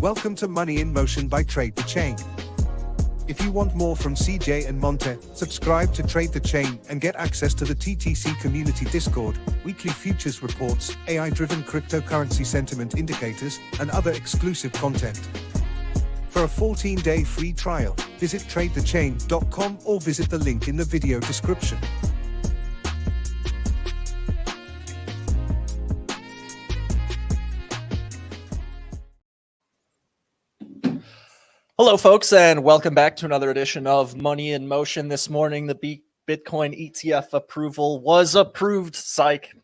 Welcome to Money in Motion by Trade the Chain. If you want more from CJ and Monte, subscribe to Trade the Chain and get access to the TTC community Discord, weekly futures reports, AI-driven cryptocurrency sentiment indicators, and other exclusive content. For a 14-day free trial, visit tradethechain.com or visit the link in the video description. Hello, folks, and welcome back to another edition of Money in Motion. This morning, the Bitcoin ETF approval was approved. Psych.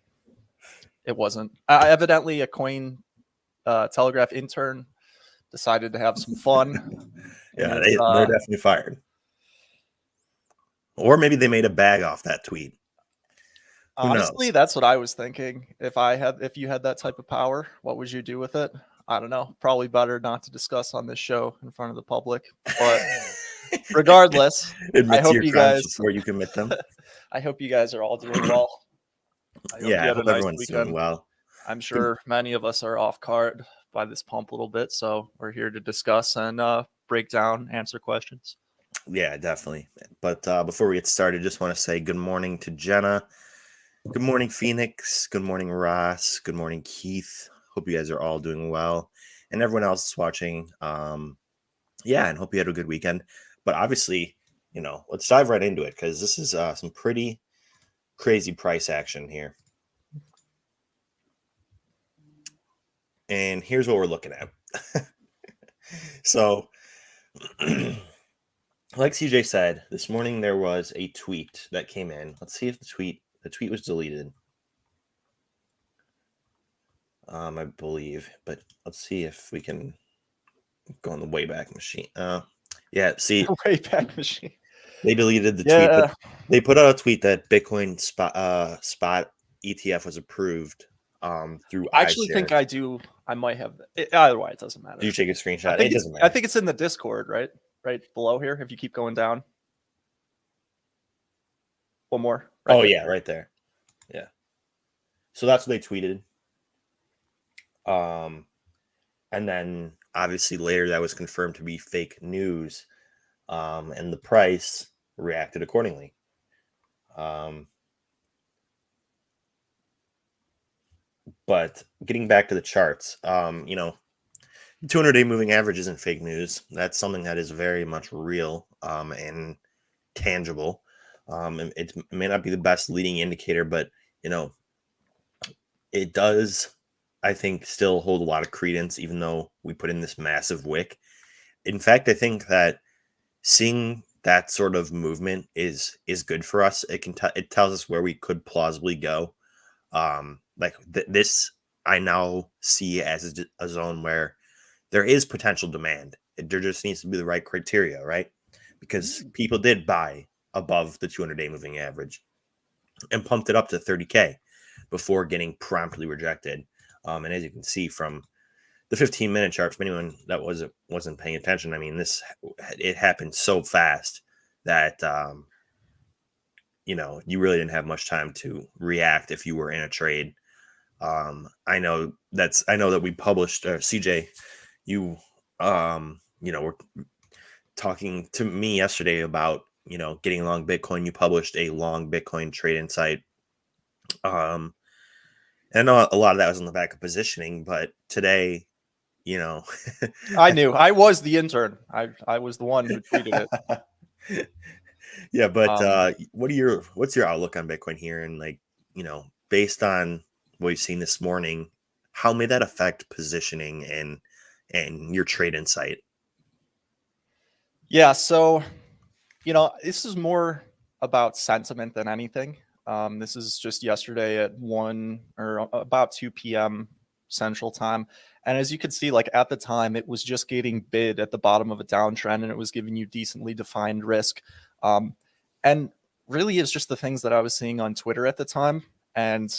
It wasn't. Evidently, a Coin Telegraph intern decided to have some fun. Yeah, they're definitely fired. Or maybe they made a bag off that tweet. Honestly, that's what I was thinking. If you had that type of power, what would you do with it? I don't know. Probably better not to discuss on this show in front of the public. But regardless, I hope you guys before you commit them. I hope you guys are all doing well. I hope everyone's doing well. I'm sure many of us are off card by this pump a little bit, so we're here to discuss and break down, answer questions. Yeah, definitely. But before we get started, just want to say good morning to Jenna. Good morning, Phoenix. Good morning, Ross. Good morning, Keith. Hope you guys are all doing well, and everyone else is watching. And hope you had a good weekend. But obviously, let's dive right into it because this is some pretty crazy price action here. And here's what we're looking at. So, like CJ said, this morning there was a tweet that came in. Let's see if the tweet was deleted. I believe, but let's see if we can go on the Wayback Machine. See, Wayback Machine. They deleted the tweet. But they put out a tweet that Bitcoin spot ETF was approved through. I actually think I do. I might have it. Either way, it doesn't matter. Do you take a screenshot? It doesn't matter. I think it's in the Discord, right below here. If you keep going down, one more. Right there. Yeah. So that's what they tweeted. And then obviously later that was confirmed to be fake news, and the price reacted accordingly. But getting back to the charts, 200-day moving average isn't fake news. That's something that is very much real, and tangible. It may not be the best leading indicator, but it does, I think, still hold a lot of credence, even though we put in this massive wick. In fact, I think that seeing that sort of movement is good for us. It tells us where we could plausibly go. This I now see as a zone where there is potential demand. There just needs to be the right criteria, right? Because people did buy above the 200-day moving average and pumped it up to 30K before getting promptly rejected. And as you can see from the 15-minute chart, for anyone that wasn't paying attention, I mean, it happened so fast that you really didn't have much time to react if you were in a trade. I know that we published, CJ, you were talking to me yesterday about getting long Bitcoin. You published a long Bitcoin trade insight. And I know a lot of that was on the back of positioning, but today, I knew I was the intern. I was the one who tweeted it. Yeah, but what's your outlook on Bitcoin here? And based on what we've seen this morning, how may that affect positioning and your trade insight? Yeah, so this is more about sentiment than anything. This is just yesterday at 1 or about 2 p.m. Central Time. And as you can see, at the time, it was just getting bid at the bottom of a downtrend, and it was giving you decently defined risk. And really, it's just the things that I was seeing on Twitter at the time. And,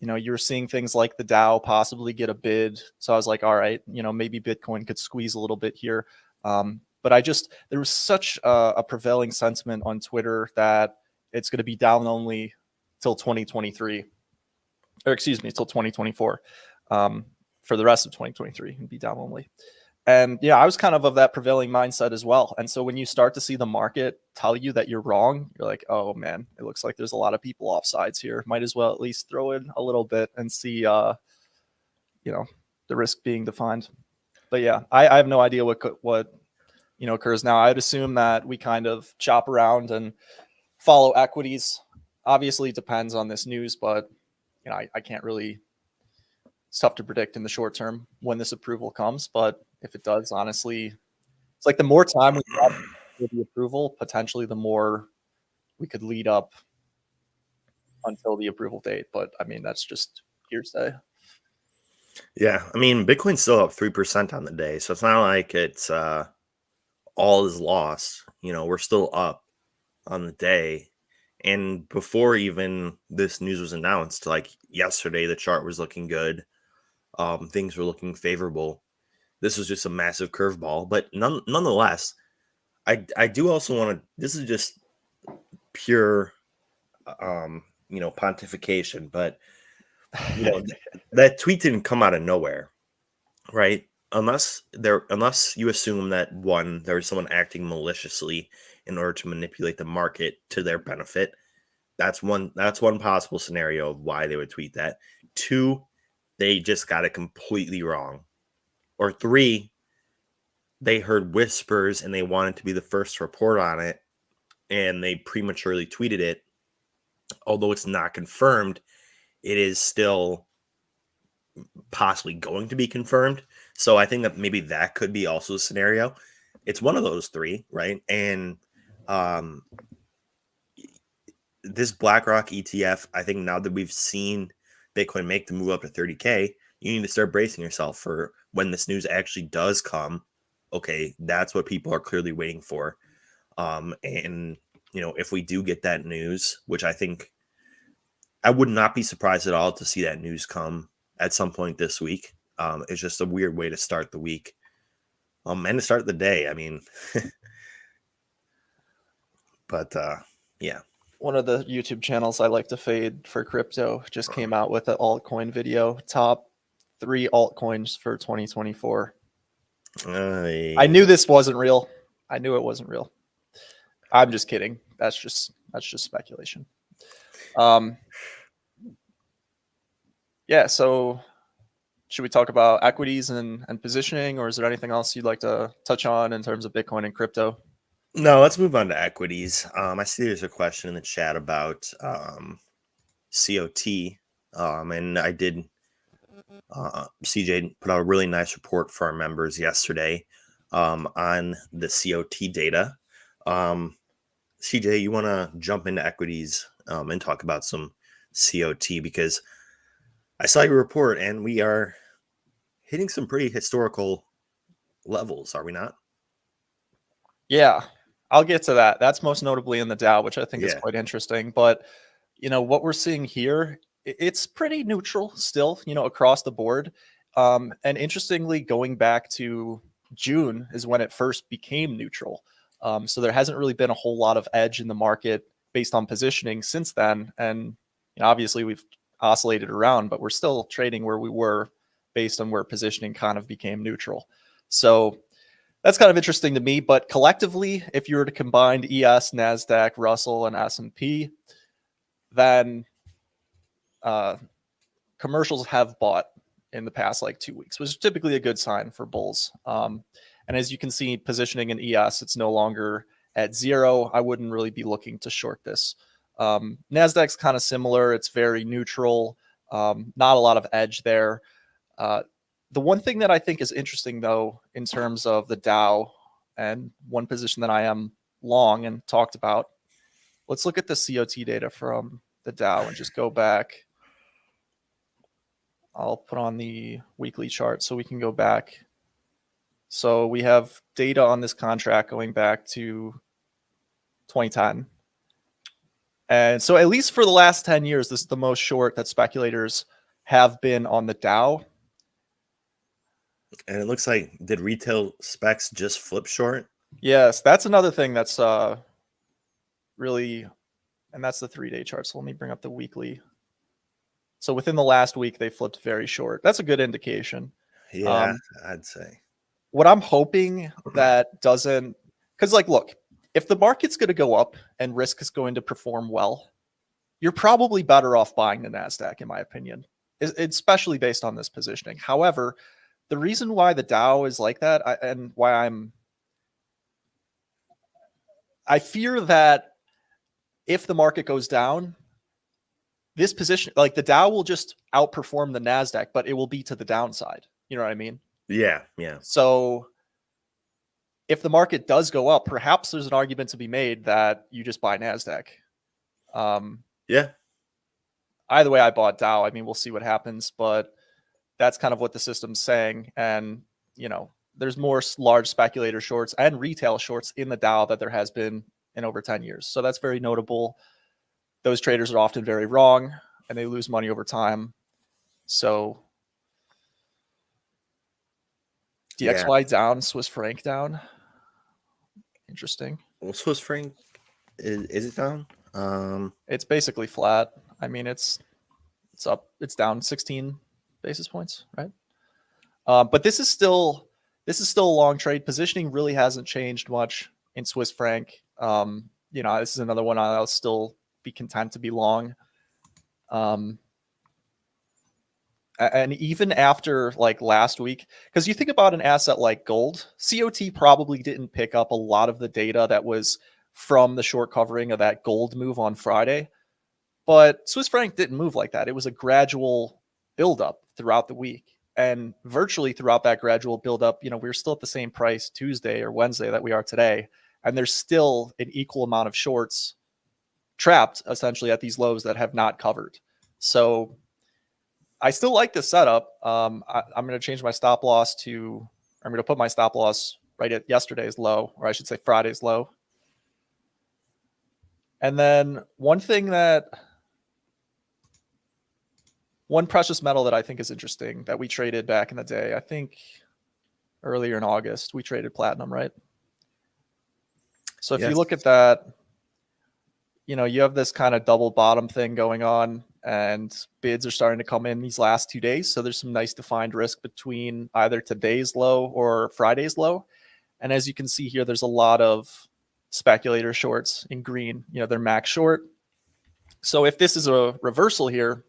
you're seeing things like the Dow possibly get a bid. So I was like, all right, maybe Bitcoin could squeeze a little bit here. But there was such a prevailing sentiment on Twitter that it's going to be down only till 2023, or excuse me, till 2024. For the rest of 2023 and be down only. And yeah, I was kind of that prevailing mindset as well. And so when you start to see the market tell you that you're wrong, you're like, oh man, it looks like there's a lot of people off sides here. Might as well at least throw in a little bit and see, the risk being defined. But yeah, I have no idea what occurs now. I'd assume that we kind of chop around and follow equities. Obviously, it depends on this news, but I can't really. It's tough to predict in the short term when this approval comes, but if it does, honestly, it's like the more time we have for the approval, potentially the more we could lead up until the approval date. But I mean, that's just hearsay. Yeah, I mean, Bitcoin's still up 3% on the day, so it's not like it's all is lost. We're still up on the day. And before even this news was announced, like yesterday, the chart was looking good. Things were looking favorable. This was just a massive curveball, but nonetheless, I do also want to. This is just pure, pontification, but that tweet didn't come out of nowhere, right? Unless you assume that one, there was someone acting maliciously in order to manipulate the market to their benefit. That's one possible scenario of why they would tweet that. Two, they just got it completely wrong. Or three, they heard whispers and they wanted to be the first to report on it, and they prematurely tweeted it. Although it's not confirmed, it is still possibly going to be confirmed. So I think that maybe that could be also a scenario. It's one of those three, right? And this BlackRock ETF, I think now that we've seen Bitcoin make the move up to 30K, you need to start bracing yourself for when this news actually does come. Okay, that's what people are clearly waiting for. And if we do get that news, which I think I would not be surprised at all to see that news come at some point this week. It's just a weird way to start the week. And to start the day. I mean, but yeah. One of the YouTube channels I like to fade for crypto just came out with an altcoin video. Top 3 altcoins for 2024. I knew this wasn't real. I knew it wasn't real. I'm just kidding. That's just speculation. Yeah, so should we talk about equities and positioning, or is there anything else you'd like to touch on in terms of Bitcoin and crypto? No, let's move on to equities. I see there's a question in the chat about COT. And I did, CJ put out a really nice report for our members yesterday on the COT data. CJ, you want to jump into equities and talk about some COT, because I saw your report and we are hitting some pretty historical levels, are we not? Yeah, I'll get to that. That's most notably in the Dow, which I think is quite interesting. But, what we're seeing here, it's pretty neutral still, across the board. And interestingly, going back to June is when it first became neutral. So there hasn't really been a whole lot of edge in the market based on positioning since then. And obviously we've oscillated around, but we're still trading where we were based on where positioning kind of became neutral. So that's kind of interesting to me. But collectively, if you were to combine ES, NASDAQ, Russell, and S&P, then commercials have bought in the past 2 weeks, which is typically a good sign for bulls. And as you can see, positioning in ES, it's no longer at 0. I wouldn't really be looking to short this. NASDAQ's kind of similar. It's very neutral. Not a lot of edge there. The one thing that I think is interesting, though, in terms of the Dow, and one position that I am long and talked about, let's look at the COT data from the Dow and just go back. I'll put on the weekly chart so we can go back. So we have data on this contract going back to 2010. And so at least for the last 10 years, this is the most short that speculators have been on the Dow. And it looks like, did retail specs just flip short? Yes, that's another thing that's really, and that's the 3-day chart. So let me bring up the weekly. So within the last week, they flipped very short. That's a good indication. Yeah, I'd say. what I'm hoping that doesn't, because like, look, if the market's going to go up and risk is going to perform well, you're probably better off buying the NASDAQ, in my opinion, especially based on this positioning. However, the reason why the Dow is like that, and why I fear that if the market goes down, this position, like the Dow will just outperform the NASDAQ, but it will be to the downside. You know what I mean? Yeah. So if the market does go up, perhaps there's an argument to be made that you just buy NASDAQ. Yeah. Either way, I bought Dow. I mean, we'll see what happens, but that's kind of what the system's saying. And, you know, there's more large speculator shorts and retail shorts in the Dow that there has been in over 10 years. So that's very notable. Those traders are often very wrong and they lose money over time. So DXY down, Swiss franc down. Interesting. Well, Swiss franc, is it down? It's basically flat. I mean, it's up. It's down 16 basis points, right? But this is still a long trade. Positioning really hasn't changed much in Swiss franc. You know, this is another one I'll still be content to be long. And even after like last week, because you think about an asset like gold, COT probably didn't pick up a lot of the data that was from the short covering of that gold move on Friday. But Swiss franc didn't move like that. It was a gradual buildup throughout the week. And virtually throughout that gradual buildup, you know, we're still at the same price Tuesday or Wednesday that we are today. And there's still an equal amount of shorts trapped essentially at these lows that have not covered. So I still like this setup. I'm going to change my stop loss to, I'm going to put my stop loss right at yesterday's low, or I should say Friday's low. And then one precious metal that I think is interesting that we traded back in the day, I think earlier in August, we traded platinum, right? So if you look at that, you know, you have this kind of double bottom thing going on and bids are starting to come in these last 2 days. So there's some nice defined risk between either today's low or Friday's low. And as you can see here, there's a lot of speculator shorts in green, you know, they're max short. So if this is a reversal here,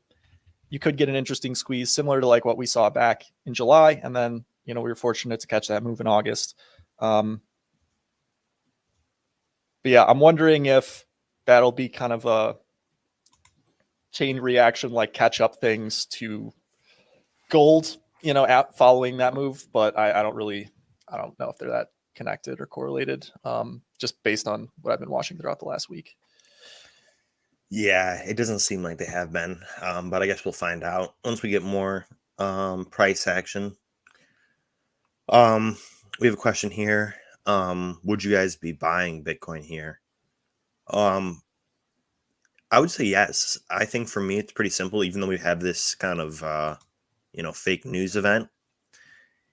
you could get an interesting squeeze similar to like what we saw back in July. And then, you know, we were fortunate to catch that move in August. But yeah, I'm wondering if that'll be kind of a chain reaction, like catch up things to gold, you know, following that move. But I don't know if they're that connected or correlated, just based on what I've been watching throughout the last week. Yeah, it doesn't seem like they have been, but I guess we'll find out once we get more price action. We have a question here. Would you guys be buying Bitcoin here? I would say yes. I think for me, it's pretty simple, even though we have this kind of, fake news event.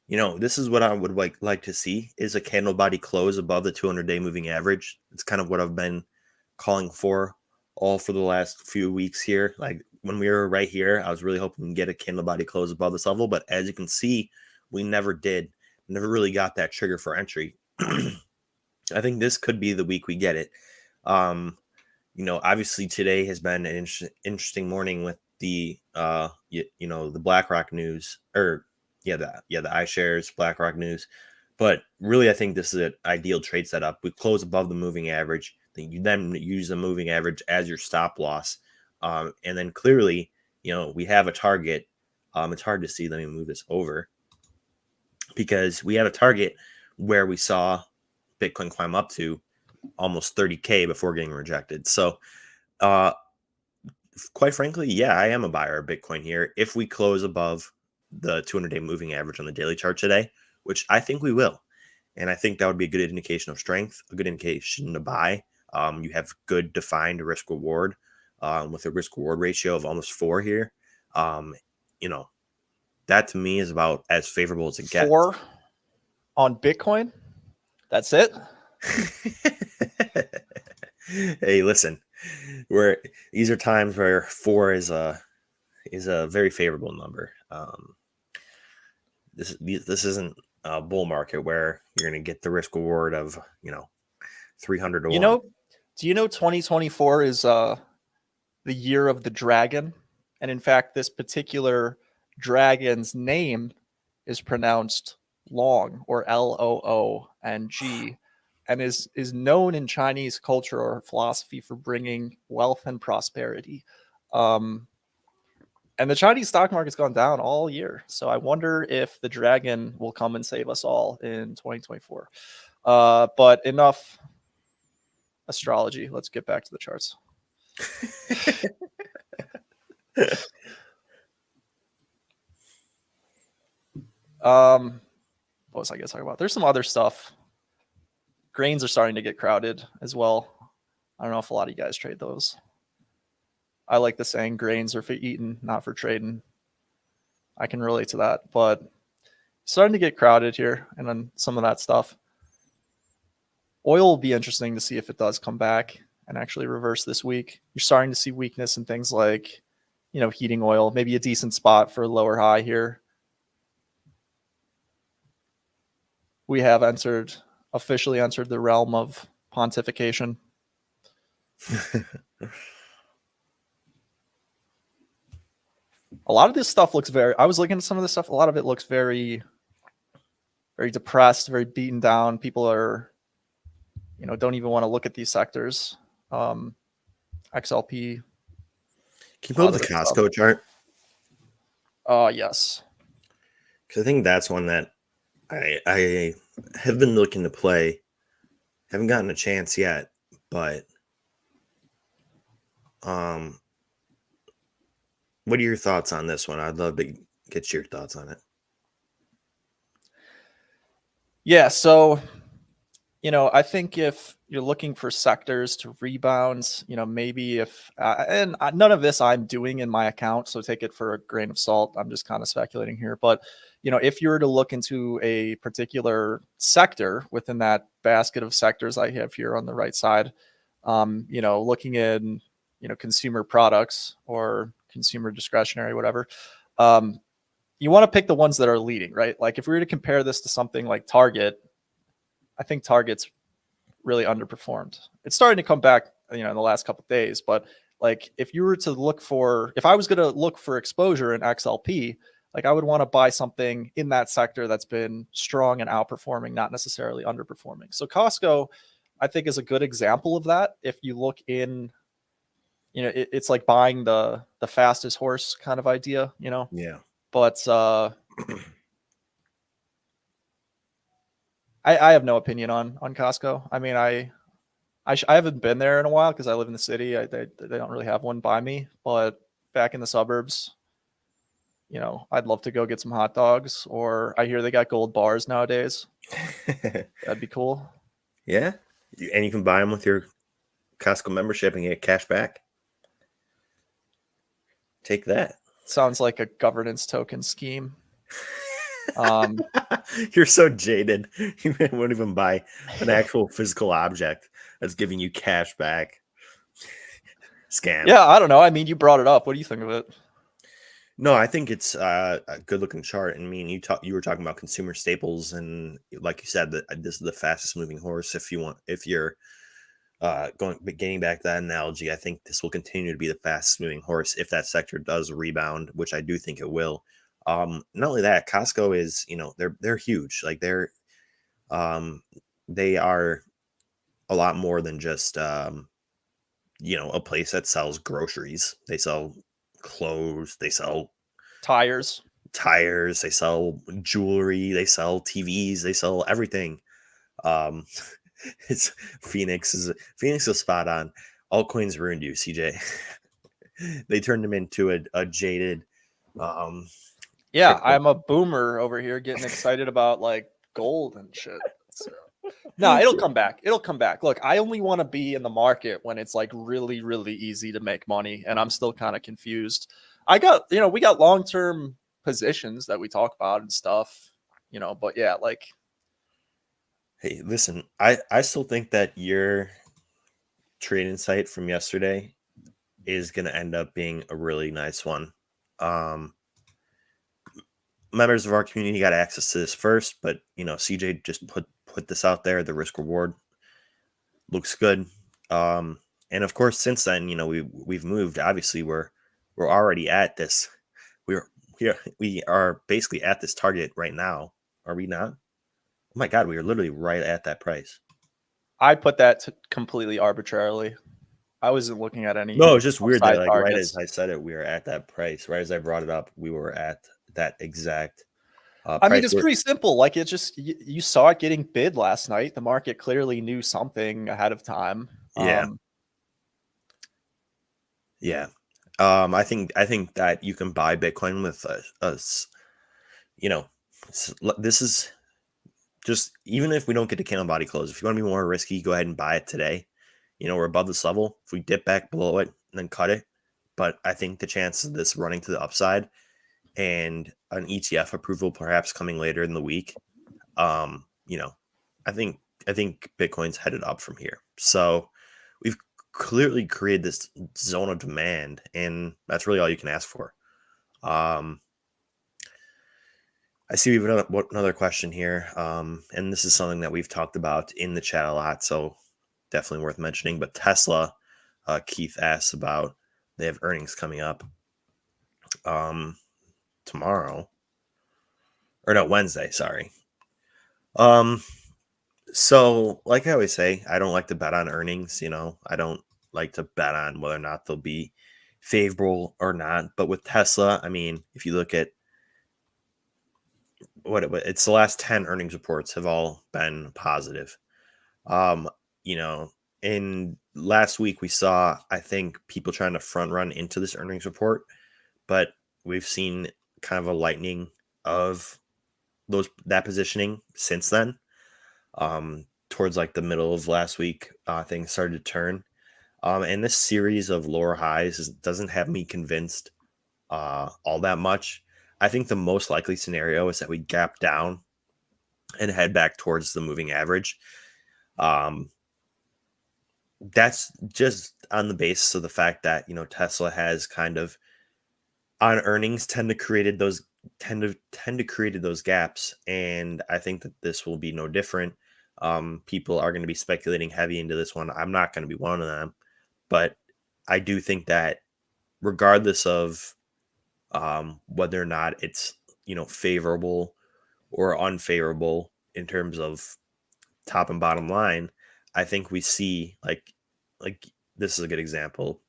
You know, this is what I would like to see is a candle body close above the 200-day moving average. It's kind of what I've been calling for all for the last few weeks here. Like when we were right here, I was really hoping to get a candle body close above this level. But as you can see, we never did. Never really got that trigger for entry. I think this could be the week we get it. Obviously today has been an interesting morning with the, the BlackRock news, or the iShares BlackRock news. But really, I think this is an ideal trade setup. We close above the moving average. You then use the moving average as your stop loss. And then clearly, we have a target. It's hard to see. Let me move this over. Because we have a target where we saw Bitcoin climb up to almost 30K before getting rejected. So, quite frankly, yeah, I am a buyer of Bitcoin here. If we close above the 200-day moving average on the daily chart today, which I think we will. And I think that would be a good indication of strength, a good indication to buy. You have good defined risk reward with a risk reward ratio of almost 4 here. That to me is about as favorable as it gets. 4 on Bitcoin? That's it? Hey, listen, these are times where 4 is a very favorable number. This isn't bull market where you're going to get the risk reward of 300 to You 1. know, do you know 2024 is the year of the dragon? And in fact, this particular dragon's name is pronounced Long, or Loong, and is known in Chinese culture or philosophy for bringing wealth and prosperity. And the Chinese stock market's gone down all year. So I wonder if the dragon will come and save us all in 2024. But enough astrology. Let's get back to the charts. What was I going to talk about? There's some other stuff. Grains are starting to get crowded as well. I don't know if a lot of you guys trade those. I like the saying grains are for eating, not for trading. I can relate to that, but starting to get crowded here and then some of that stuff. Oil will be interesting to see if it does come back and actually reverse this week. You're starting to see weakness in things like, heating oil, maybe a decent spot for a lower high here. We have officially entered the realm of pontification. A lot of this stuff looks I was looking at some of this stuff. A lot of it looks very, very depressed, very beaten down. People are, don't even want to look at these sectors. XLP. Can you pull up the Costco chart? Yes. Because I think that's one that I have been looking to play. Haven't gotten a chance yet, but what are your thoughts on this one? I'd love to get your thoughts on it. Yeah, so I think if you're looking for sectors to rebound, maybe if and none of this I'm doing in my account, so take it for a grain of salt. I'm just kind of speculating here, but if you were to look into a particular sector within that basket of sectors I have here on the right side, looking in consumer products or consumer discretionary, whatever, you want to pick the ones that are leading, right? Like if we were to compare this to something like Target, I think Target's really underperformed. It's starting to come back, in the last couple of days, but like if you were to if I was going to look for exposure in XLP, like I would want to buy something in that sector that's been strong and outperforming, not necessarily underperforming. So Costco, I think, is a good example of that. If you look in, it's like buying the fastest horse kind of idea, Yeah. But I have no opinion on Costco. I mean, I haven't been there in a while because I live in the city. They don't really have one by me, but back in the suburbs, I'd love to go get some hot dogs, or I hear they got gold bars nowadays. That'd be cool. Yeah. And you can buy them with your Costco membership and get cash back. Take that. Sounds like a governance token scheme. You're so jaded. You won't even buy an actual physical object that's giving you cash back. Scam. Yeah, I don't know. I mean, you brought it up. What do you think of it? No, I think it's a good looking chart. And I mean, you were talking about consumer staples, and like you said, that this is the fastest moving horse. If you're getting back to that analogy, I think this will continue to be the fastest moving horse if that sector does rebound, which I do think it will. Not only that, Costco is, they're huge. Like they are a lot more than just a place that sells groceries. They sell clothes, they sell tires, they sell jewelry, they sell TVs, they sell everything. It's Phoenix is spot on. Altcoins ruined you, CJ. They turned him into a jaded yeah, I'm a boomer over here getting excited about like gold and shit. So. No, it'll come back. It'll come back. Look, I only want to be in the market when it's like really, really easy to make money, and I'm still kind of confused. We got long-term positions that we talk about and stuff, but yeah, like. Hey, listen, I still think that your trade insight from yesterday is going to end up being a really nice one. members of our community got access to this first, but CJ just put this out there. The risk reward looks good. And of course, since then, we've moved. Obviously, we're already at this. We are basically at this target right now. Are we not? Oh my God, we are literally right at that price. I put that completely arbitrarily. I wasn't looking at any. No, it's just weird that targets. right as I said it, we were at that price. Right as I brought it up, we were at that exact price. I mean, it's pretty simple. Like, it just you saw it getting bid last night. The market clearly knew something ahead of time. Yeah. Yeah. I think that you can buy Bitcoin with us. This is just, even if we don't get to candle body close, if you want to be more risky, go ahead and buy it today. We're above this level. If we dip back below it, then cut it. But I think the chances of this running to the upside and an ETF approval perhaps coming later in the week, I think Bitcoin's headed up from here. So we've clearly created this zone of demand, and that's really all you can ask for. I see we have another question here, and this is something that we've talked about in the chat a lot, so definitely worth mentioning. But Tesla, Keith asks about, they have earnings coming up tomorrow, or no, Wednesday, sorry. So like I always say, I don't like to bet on earnings. I don't like to bet on whether or not they'll be favorable or not. But with Tesla, I mean, if you look at it's the last 10 earnings reports have all been positive. In last week we saw, I think, people trying to front run into this earnings report, but we've seen kind of a lightening of that positioning since then. Towards like the middle of last week, things started to turn. And this series of lower highs doesn't have me convinced all that much. I think the most likely scenario is that we gap down and head back towards the moving average. That's just on the basis of the fact that Tesla has kind of, on earnings, tend to create those gaps, and I think that this will be no different. People are going to be speculating heavy into this one. I'm not going to be one of them, but I do think that regardless of whether or not it's favorable or unfavorable in terms of top and bottom line, I think we see like this is a good example.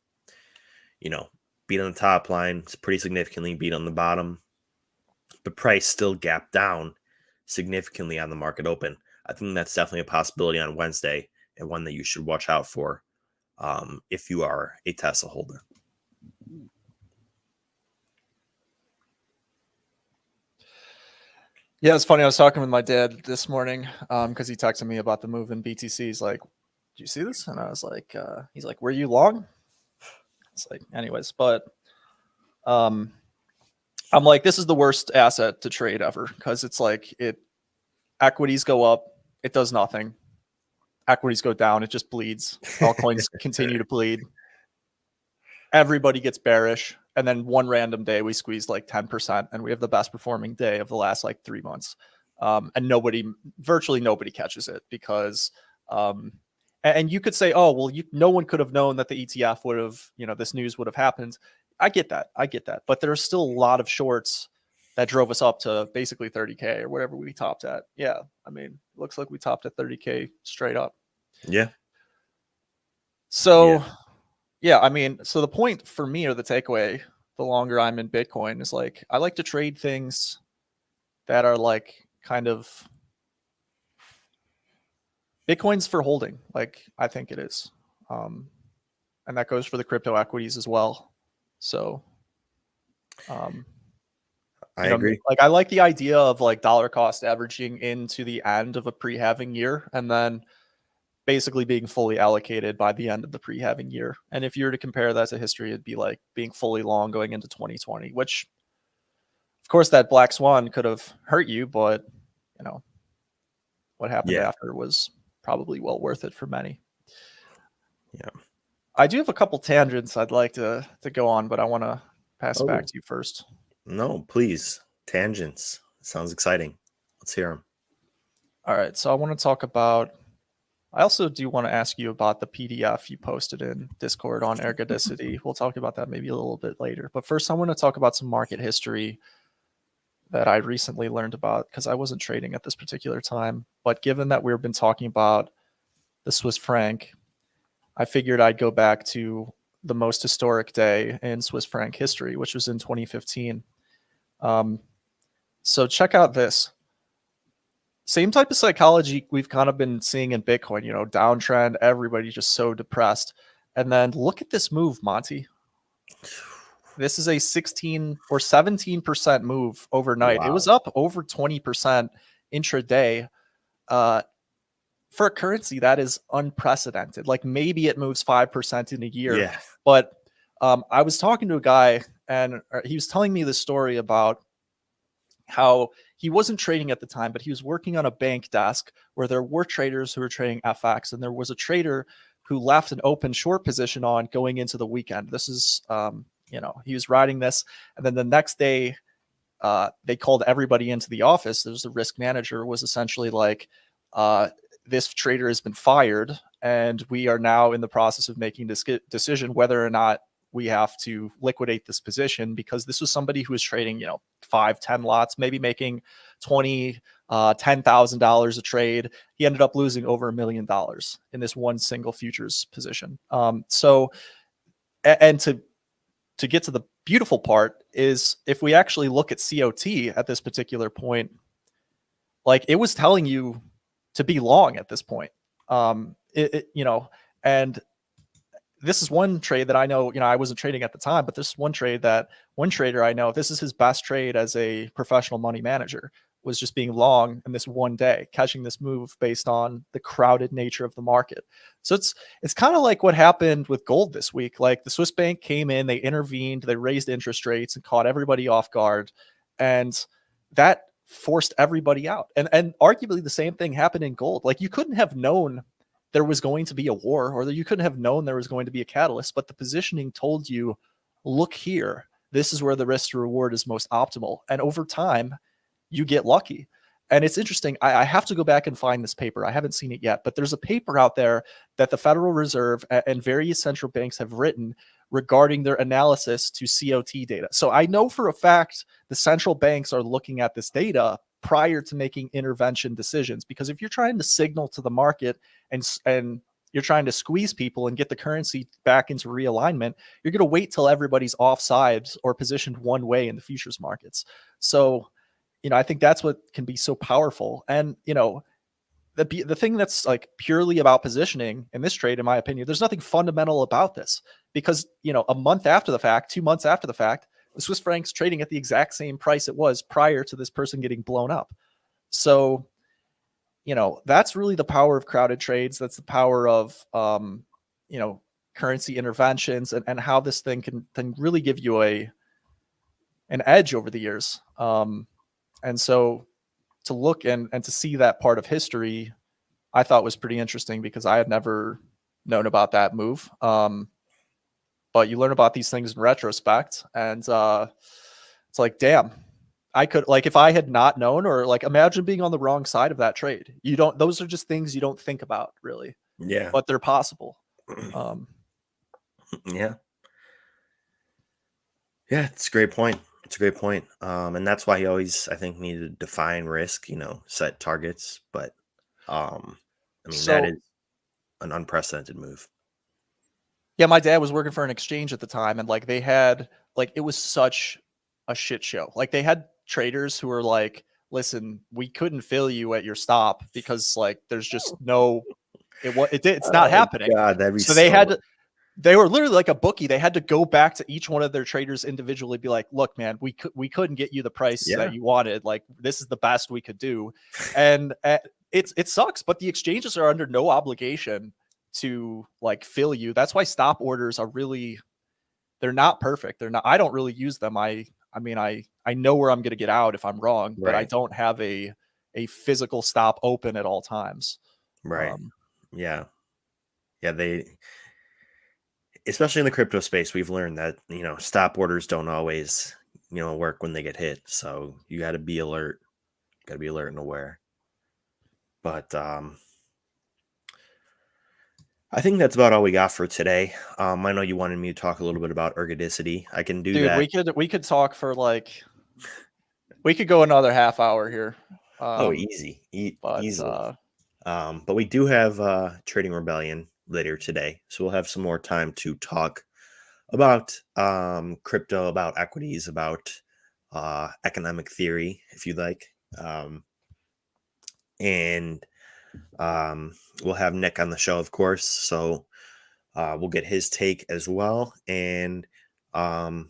Beat on the top line, it's pretty significantly, beat on the bottom. The price still gapped down significantly on the market open. I think that's definitely a possibility on Wednesday, and one that you should watch out for if you are a Tesla holder. Yeah, it's funny. I was talking with my dad this morning because he texted me about the move in BTC. He's like, "Do you see this?" And I was like, "He's like, were you long?" It's like, anyways, but I'm like, this is the worst asset to trade ever, because it's like equities go up, it does nothing. Equities go down, it just bleeds. Altcoins continue to bleed. Everybody gets bearish, and then one random day we squeeze like 10%, and we have the best performing day of the last like 3 months. And virtually nobody catches it because, and you could say, oh, well, no one could have known that the ETF would have, this news would have happened. I get that. But there's still a lot of shorts that drove us up to basically 30K or whatever we topped at. Yeah. I mean, looks like we topped at 30K straight up. Yeah. So, yeah, I mean, so the point for me, or the takeaway, the longer I'm in Bitcoin, is like, I like to trade things that are like kind of Bitcoin's for holding. Like, I think it is. And that goes for the crypto equities as well. So, I agree. Like, I like the idea of like dollar cost averaging into the end of a pre-halving year, and then basically being fully allocated by the end of the pre-halving year. And if you were to compare that to history, it'd be like being fully long going into 2020, which of course that black swan could have hurt you, but what happened after was probably well worth it for many. Yeah. I do have a couple tangents I'd like to go on, but I want to pass it back to you first. No, please. Tangents. Sounds exciting. Let's hear them. All right. So I want to talk about, I also do want to ask you about the PDF you posted in Discord on ergodicity. We'll talk about that maybe a little bit later. But first, I want to talk about some market history that I recently learned about because I wasn't trading at this particular time. But given that we've been talking about the Swiss franc, I figured I'd go back to the most historic day in Swiss franc history, which was in 2015. So check out this. Same type of psychology we've kind of been seeing in Bitcoin, downtrend, everybody just so depressed. And then look at this move, Monte. This is a 16 or 17% move overnight. Wow. It was up over 20% intraday. For a currency, that is unprecedented. Like maybe it moves 5% in a year. Yeah. But I was talking to a guy and he was telling me the story about how he wasn't trading at the time, but he was working on a bank desk where there were traders who were trading FX. And there was a trader who left an open short position on going into the weekend. This is, he was riding this. And then the next day, they called everybody into the office. There's the risk manager was essentially like, this trader has been fired and we are now in the process of making this decision whether or not we have to liquidate this position, because this was somebody who was trading, 5-10 lots, maybe making $10,000 a trade. He ended up losing over $1 million in this one single futures position. So to get to the beautiful part is if we actually look at COT at this particular point, like it was telling you to be long at this point. And this is one trade that I know, I wasn't trading at the time, but this is one trader I know, this is his best trade as a professional money manager, was just being long in this one day, catching this move based on the crowded nature of the market. So it's kind of like what happened with gold this week. Like the Swiss bank came in, they intervened, they raised interest rates and caught everybody off guard. And that forced everybody out. And arguably the same thing happened in gold. Like you couldn't have known there was going to be a war, or that you couldn't have known there was going to be a catalyst, but the positioning told you, look here, this is where the risk to reward is most optimal. And over time, you get lucky. And it's interesting. I have to go back and find this paper. I haven't seen it yet, but there's a paper out there that the Federal Reserve and various central banks have written regarding their analysis to COT data. So I know for a fact the central banks are looking at this data prior to making intervention decisions, because if you're trying to signal to the market and you're trying to squeeze people and get the currency back into realignment, you're going to wait till everybody's offsides or positioned one way in the futures markets. So, I think that's what can be so powerful. And, the thing that's like purely about positioning in this trade, in my opinion, there's nothing fundamental about this, because, a month after the fact, 2 months after the fact, the Swiss franc's trading at the exact same price it was prior to this person getting blown up. So, that's really the power of crowded trades. That's the power of, currency interventions and how this thing can really give you an edge over the years. And so to look and to see that part of history, I thought was pretty interesting, because I had never known about that move. But you learn about these things in retrospect, and it's like, damn, I could, like, if I had not known, or like, imagine being on the wrong side of that trade. Those are just things you don't think about really. Yeah. But they're possible. Yeah. Yeah, it's a great point. And that's why he always, I think, needed to define risk, set targets. But that is an unprecedented move. Yeah, my dad was working for an exchange at the time, and like they had, like, it was such a shit show. Like they had traders who were like, listen, we couldn't fill you at your stop because like there's just no, it's not happening. God, that'd be so they had to, they were literally like a bookie. They had to go back to each one of their traders individually, be like, look, man, we couldn't get you the price that you wanted. Like, this is the best we could do. And it sucks, but the exchanges are under no obligation to like fill you. That's why stop orders are really, they're not perfect. They're not, I don't really use them. I know where I'm going to get out if I'm wrong, but I don't have a physical stop open at all times. Right. Yeah. They, especially in the crypto space, we've learned that, stop orders don't always work when they get hit. So you got to be alert. Got to be alert and aware. But I think that's about all we got for today. I know you wanted me to talk a little bit about ergodicity. I can do that. Dude, we could talk for we could go another half hour here. Easy. But, Easily. But we do have Trading Rebellion later today. So we'll have some more time to talk about crypto, about equities, about economic theory, if you'd like. And we'll have Nick on the show, of course. So we'll get his take as well. And it'll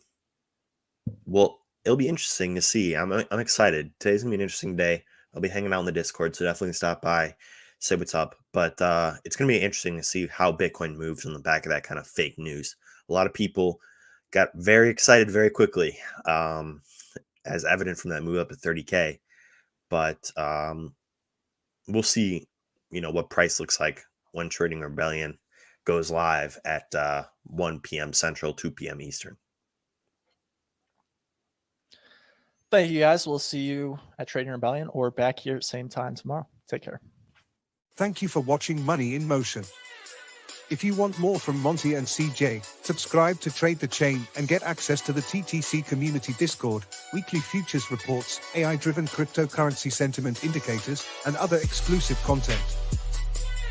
be interesting to see. I'm excited. Today's gonna be an interesting day. I'll be hanging out in the Discord, so definitely stop by, say what's up. But it's gonna be interesting to see how Bitcoin moves on the back of that kind of fake news. A lot of people got very excited very quickly, as evident from that move up to 30K. But we'll see, what price looks like when Trading Rebellion goes live at 1 p.m. Central, 2 p.m. Eastern. Thank you, guys. We'll see you at Trading Rebellion or back here at same time tomorrow. Take care. Thank you for watching Money in Motion. If you want more from Monte and CJ, subscribe to Trade the Chain and get access to the TTC community Discord, weekly futures reports, AI-driven cryptocurrency sentiment indicators, and other exclusive content.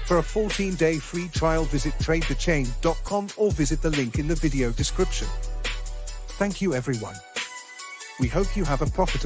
For a 14-day free trial, visit tradethechain.com or visit the link in the video description. Thank you, everyone. We hope you have a profitable